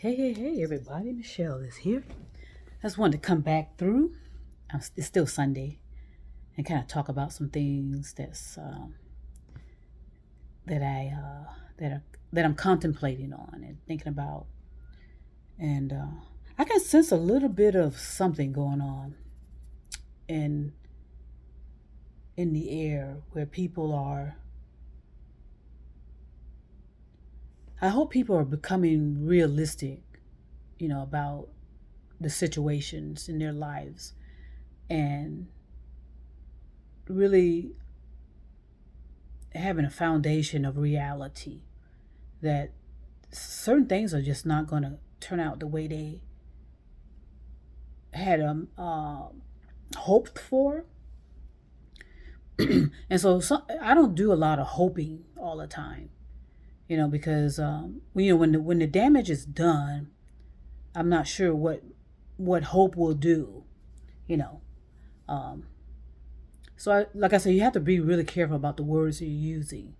Hey, everybody. Michelle is here. I just wanted to come back through. It's still Sunday and kind of talk about some things that I that are that I'm contemplating on and thinking about, and I can sense a little bit of something going on in in the air where people are. I hope people are becoming realistic, about the situations in their lives and really having a foundation of reality that certain things are just not going to turn out the way they had hoped for. And so I don't do a lot of hoping all the time, because when the damage is done, I'm not sure what hope will do, you know. Um, like I said, you have to be really careful about the words you're using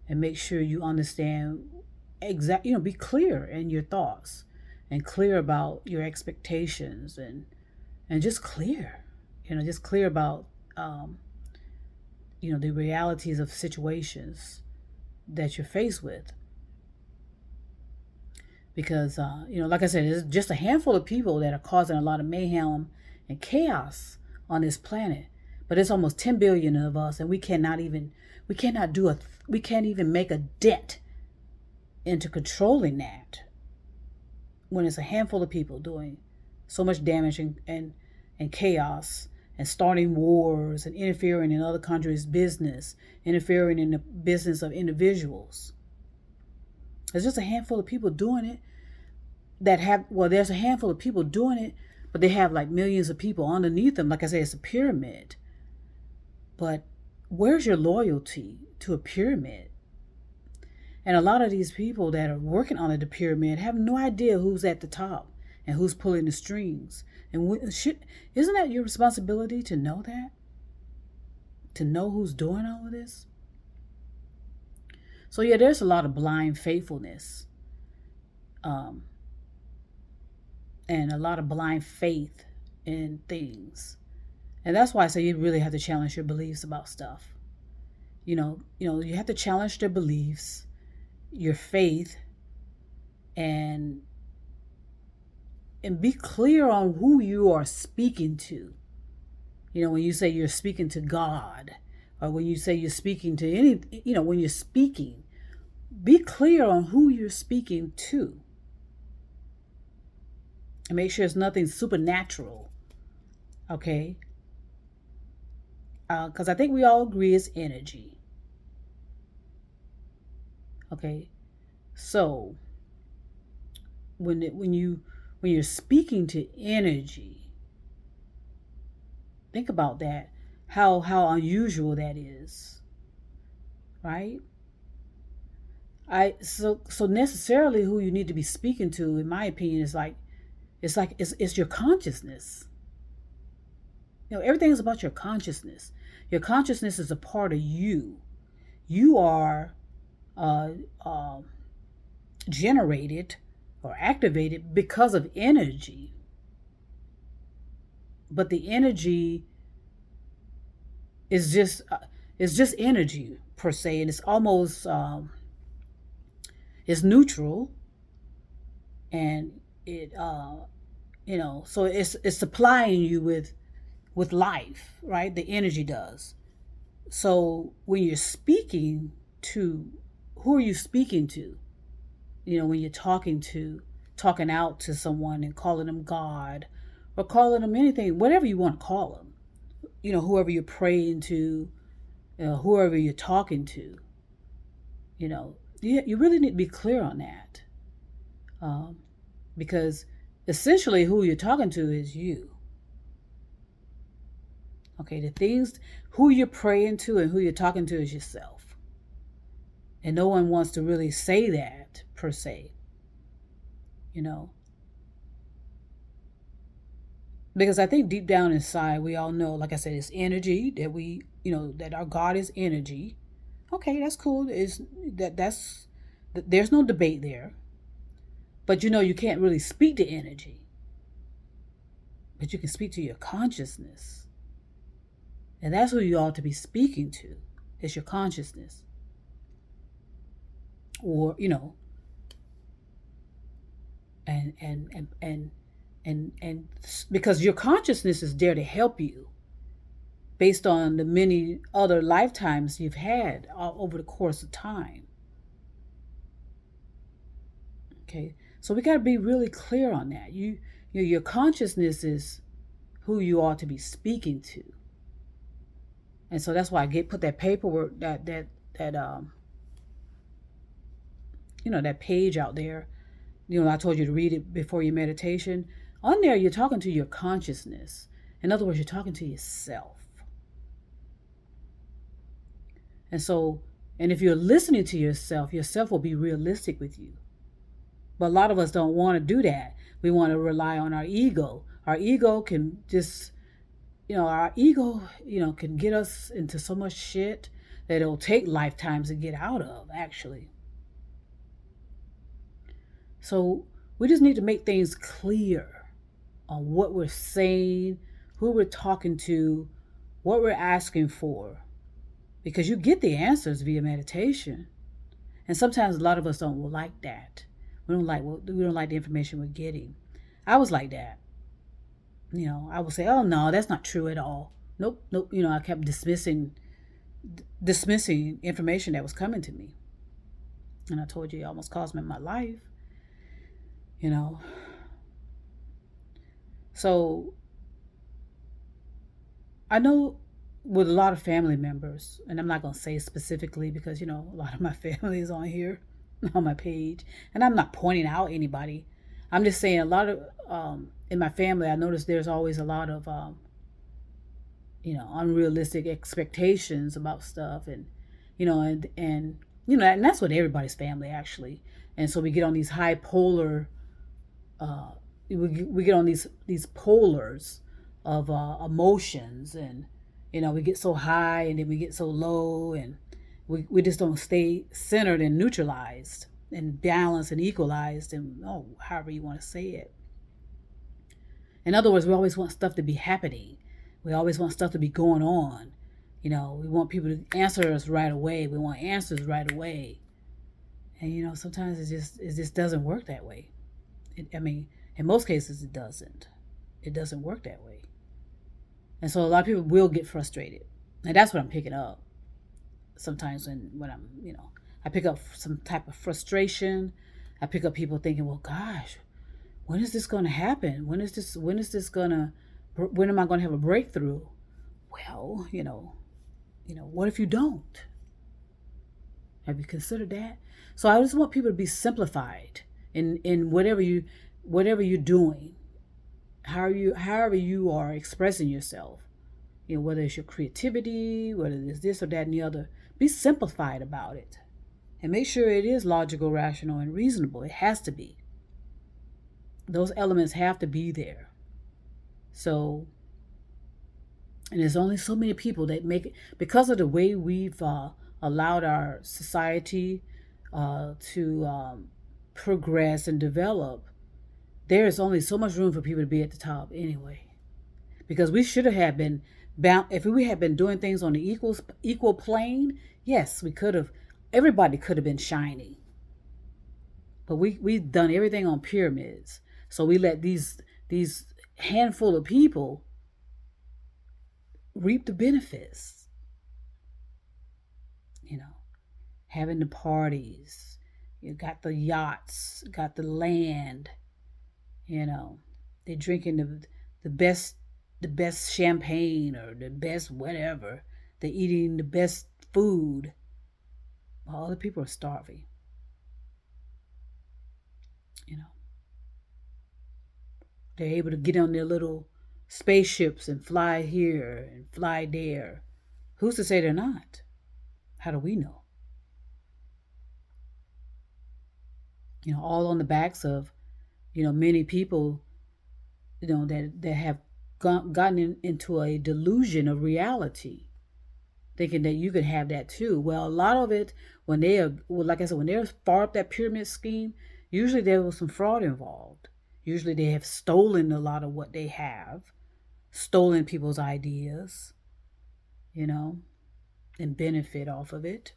and make sure you understand be clear in your thoughts and clear about your expectations and just clear about the realities of situations that you're faced with. Because like I said, it's just a handful of people that are causing a lot of mayhem and chaos on this planet. But it's almost 10 billion of us, and we can't even make a dent into controlling that when it's a handful of people doing so much damage and chaos and starting wars and interfering in other countries' business, interfering in the business of individuals. There's just a handful of people doing it there's a handful of people doing it, but they have like millions of people underneath them. Like I say, it's a pyramid. But where's your loyalty to a pyramid? And a lot of these people that are working on the pyramid have no idea who's at the top and who's pulling the strings. And isn't that your responsibility to know that? To know who's doing all of this? So yeah, there's a lot of blind faithfulness, and a lot of blind faith in things, and that's why I say you really have to challenge your beliefs about stuff. You have to challenge their beliefs, your faith, and be clear on who you are speaking to. When you say you're speaking to God, or when you say you're speaking to when you're speaking, be clear on who you're speaking to. And make sure it's nothing supernatural. Okay? Because I think we all agree it's energy. Okay? So, when you're speaking to energy, think about that. How unusual that is, right? So necessarily who you need to be speaking to, in my opinion, is it's your consciousness. Everything is about your consciousness. Your consciousness is a part of you. You are generated or activated because of energy. But the energy is just energy per se, and it's almost it's neutral, and it so it's supplying you with life, right? The energy does. So when you're speaking to, who are you speaking to? When you're talking out to someone and calling them God, or calling them anything, whatever you want to call them, whoever you're praying to, whoever you're talking to, you really need to be clear on that, because essentially who you're talking to is you. Okay, who you're praying to and who you're talking to is yourself. And no one wants to really say that per se, because I think deep down inside we all know, like I said, it's energy that that our God is energy. Okay, that's cool. There's no debate there. But you can't really speak to energy, but you can speak to your consciousness. And that's who you ought to be speaking to, is your consciousness. Or, and because your consciousness is there to help you based on the many other lifetimes you've had over the course of time. Okay, so we got to be really clear on that. Your consciousness is who you ought to be speaking to, and so that's why I put that paperwork that page out there. I told you to read it before your meditation. On there, you're talking to your consciousness. In other words, you're talking to yourself. And so, and if you're listening to yourself will be realistic with you. But a lot of us don't want to do that. We want to rely on our ego. Our ego can just, can get us into so much shit that it'll take lifetimes to get out of, actually. So we just need to make things clear on what we're saying, who we're talking to, what we're asking for. Because you get the answers via meditation. And sometimes a lot of us don't like that. We don't like the information we're getting. I was like that. I would say, oh no, that's not true at all. Nope. I kept dismissing information that was coming to me. And I told you it almost cost me my life. So I know with a lot of family members, and I'm not going to say specifically because, a lot of my family is on here, on my page, and I'm not pointing out anybody. I'm just saying a lot of, in my family, I noticed there's always a lot of, unrealistic expectations about stuff and that's what everybody's family actually. And so we get on these high polar, we get on these polars of emotions, and we get so high and then we get so low, and we just don't stay centered and neutralized and balanced and equalized, and however you want to say it. In other words, we always want stuff to be happening. We always want stuff to be going on. We want people to answer us right away. We want answers right away. And sometimes it just doesn't work that way. In most cases it doesn't. It doesn't work that way. And so a lot of people will get frustrated. And that's what I'm picking up. Sometimes when I'm, I pick up some type of frustration. I pick up people thinking, well, gosh, when is this going to happen? When am I going to have a breakthrough? Well, what if you don't? Have you considered that? So I just want people to be simplified in whatever you're doing, however you are expressing yourself. Whether it's your creativity, whether it's this or that and the other, be simplified about it, and make sure it is logical, rational, and reasonable. It has to be. Those elements have to be there. So, and there's only so many people that make it, because of the way we've allowed our society to progress and develop. There is only so much room for people to be at the top anyway, because we should have been bound. If we had been doing things on the equal plane, yes, we could have. Everybody could have been shining, but we've done everything on pyramids. So we let these handful of people reap the benefits. Having the parties, you got the yachts, got the land. They're drinking the best champagne or the best whatever. They're eating the best food. All the people are starving. They're able to get on their little spaceships and fly here and fly there. Who's to say they're not? How do we know? All on the backs of, many people, that have gotten into a delusion of reality, thinking that you could have that too. Well, a lot of it, when they are, like I said, when they're far up that pyramid scheme, Usually there was some fraud involved. Usually they have stolen a lot of what they have, stolen people's ideas, you know, and benefit off of it,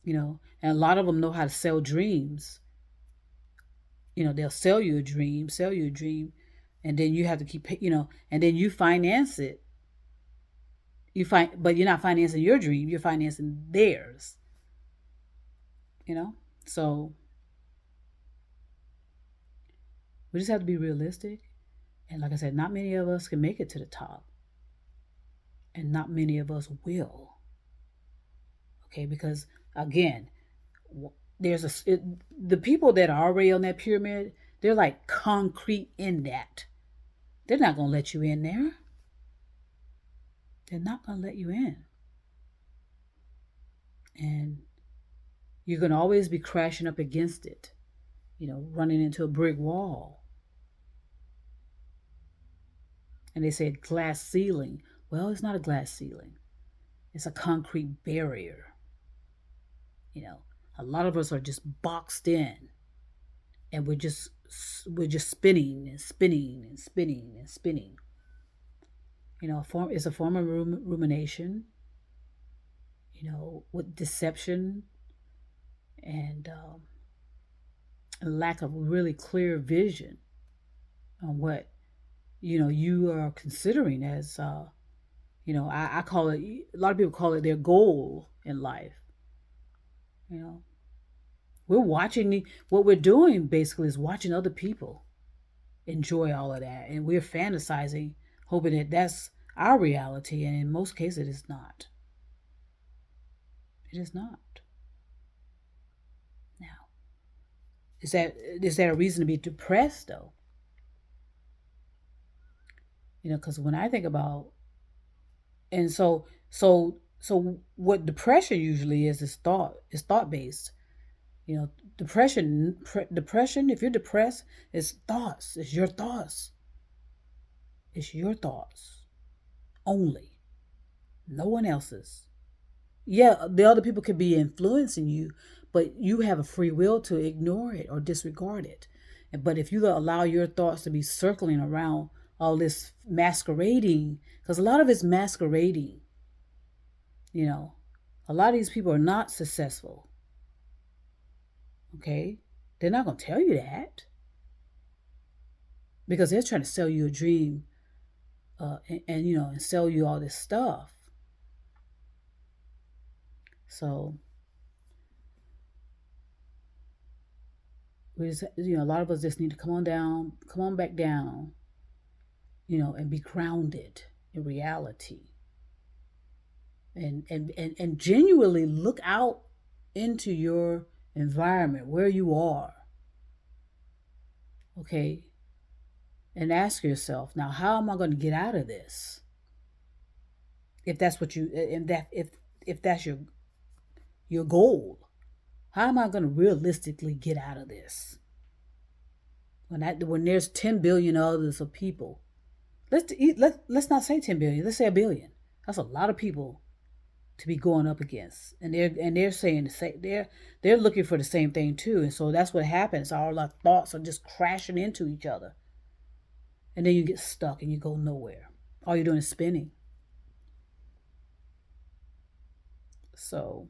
and a lot of them know how to sell dreams. They'll sell you a dream, and then you have to keep, and then you finance it. But you're not financing your dream, you're financing theirs, So we just have to be realistic. And like I said, not many of us can make it to the top. And not many of us will. Okay, because again, the people that are already on that pyramid, they're like concrete in that. They're not going to let you in there. They're not going to let you in. And you're going to always be crashing up against it, running into a brick wall. And they say glass ceiling. Well, it's not a glass ceiling. It's a concrete barrier. A lot of us are just boxed in, and we're just spinning and spinning and spinning and spinning. It's a form of rumination, with deception and a lack of really clear vision on what you are considering as I call it, a lot of people call it their goal in life. We're watching, what we're doing basically is watching other people enjoy all of that, and we're fantasizing, hoping that that's our reality, and in most cases it is not. It is not. Now, is that a reason to be depressed though? Because when I think about, and so what depression usually is thought based. Depression, if you're depressed, it's thoughts. It's your thoughts. It's your thoughts only. No one else's. Yeah, the other people could be influencing you, but you have a free will to ignore it or disregard it. But if you allow your thoughts to be circling around all this masquerading, because a lot of it's masquerading, a lot of these people are not successful. Okay? They're not going to tell you that, because they're trying to sell you a dream and sell you all this stuff. So we just, a lot of us just need to come on back down, and be grounded in reality. And genuinely look out into your environment, where you are. Okay? And ask yourself, now, how am I going to get out of this? If that's what if that's your goal, how am I going to realistically get out of this? When there's 10 billion others of people, let's not say 10 billion, let's say 1 billion. That's a lot of people to be going up against, and they're saying the same. They're looking for the same thing too, and so that's what happens. All our thoughts are just crashing into each other, and then you get stuck and you go nowhere. All you're doing is spinning. So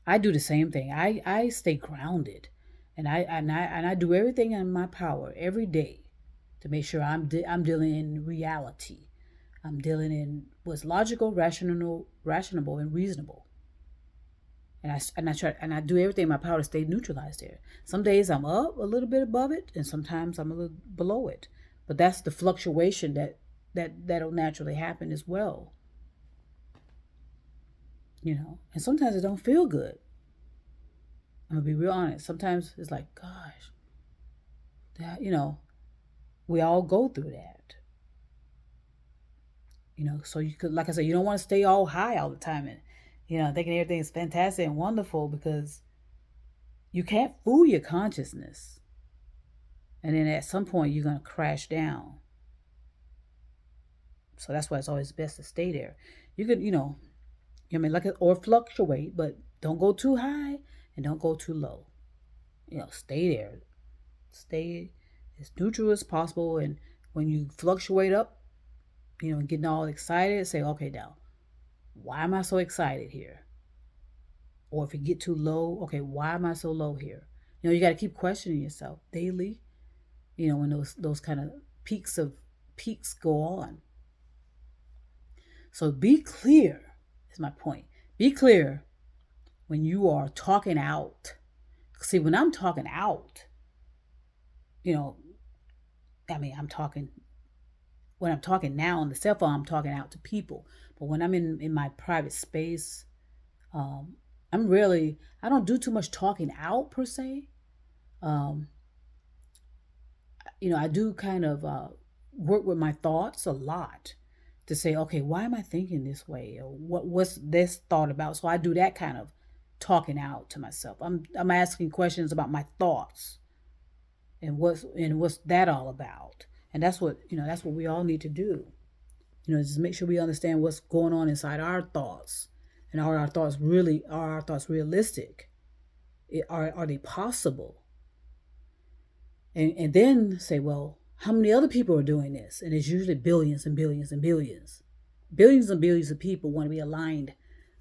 I do the same thing. I stay grounded, and I do everything in my power every day to make sure I'm dealing in reality. I'm dealing in what's logical, rational, and reasonable. And I do everything in my power to stay neutralized there. Some days I'm up a little bit above it, and sometimes I'm a little below it. But that's the fluctuation that'll naturally happen as well. And sometimes it don't feel good. I'm gonna be real honest. Sometimes it's like, gosh, that we all go through that. So you could, like I said, you don't want to stay all high all the time and thinking everything is fantastic and wonderful, because you can't fool your consciousness. And then at some point you're gonna crash down. So that's why it's always best to stay there. You could, or fluctuate, but Don't go too high and don't go too low. Stay there. Stay as neutral as possible. And when you fluctuate up, and getting all excited, say, okay, now, why am I so excited here? Or if you get too low, okay, why am I so low here? You got to keep questioning yourself daily. When those kind of peaks go on. So be clear, is my point. Be clear when you are talking out. See, when I'm talking out, I'm talking, when I'm talking now on the cell phone, I'm talking out to people. But when I'm in my private space, I don't do too much talking out per se. I do kind of work with my thoughts a lot to say, okay, why am I thinking this way? Or what's this thought about? So I do that kind of talking out to myself. I'm asking questions about my thoughts and what's that all about. And that's what we all need to do. Just make sure we understand what's going on inside our thoughts. And are our thoughts realistic? Are they possible? And then say, well, how many other people are doing this? And it's usually billions and billions and billions. Billions and billions of people want to be aligned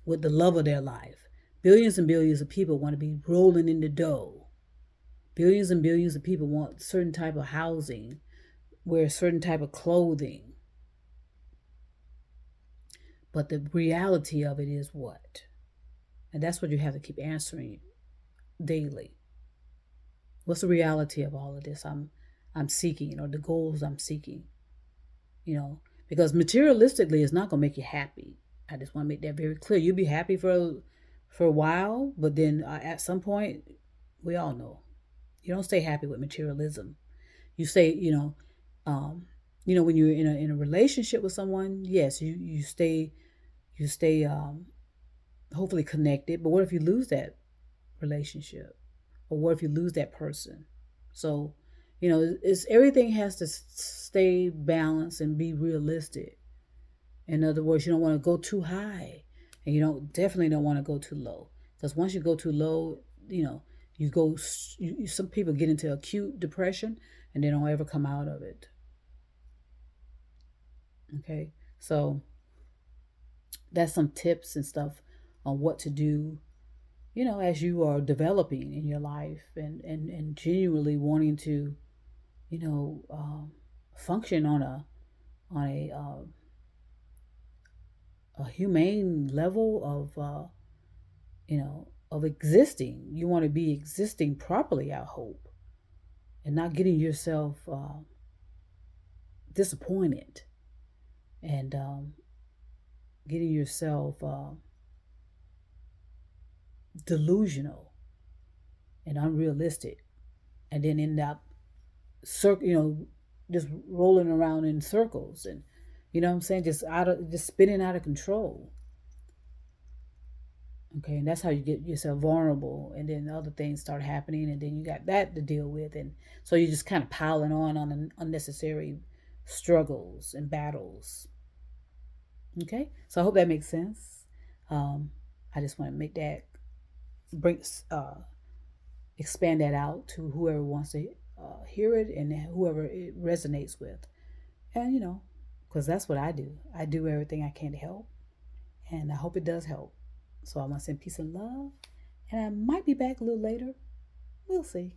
with the love of their life. Billions and billions of people want to be rolling in the dough. Billions and billions of people want certain type of housing, wear certain type of clothing. But the reality of it is what? And that's what you have to keep answering daily. What's the reality of all of this I'm seeking, or the goals I'm seeking? Because materialistically it's not going to make you happy. I just want to make that very clear. You'll be happy for a while, but then at some point, we all know, you don't stay happy with materialism. You say, when you're in a relationship with someone, yes, you stay hopefully connected. But what if you lose that relationship? Or what if you lose that person? So, it's everything has to stay balanced and be realistic. In other words, you don't want to go too high, and you definitely don't want to go too low. Because once you go too low, some people get into acute depression and they don't ever come out of it. Okay, so that's some tips and stuff on what to do, as you are developing in your life and genuinely wanting to, function on a humane level of existing. You want to be existing properly, I hope, and not getting yourself disappointed and getting yourself delusional and unrealistic, and then end up just rolling around in circles, and what I'm saying, just spinning out of control. Okay, and that's how you get yourself vulnerable, and then other things start happening, and then you got that to deal with, and so you're just kind of piling on unnecessary struggles and battles. Okay, so I hope that makes sense. I just want to make that expand that out to whoever wants to hear it and whoever it resonates with, and because that's what I do. I do everything I can to help, and I hope it does help. So I want to send peace and love, and I might be back a little later. We'll see.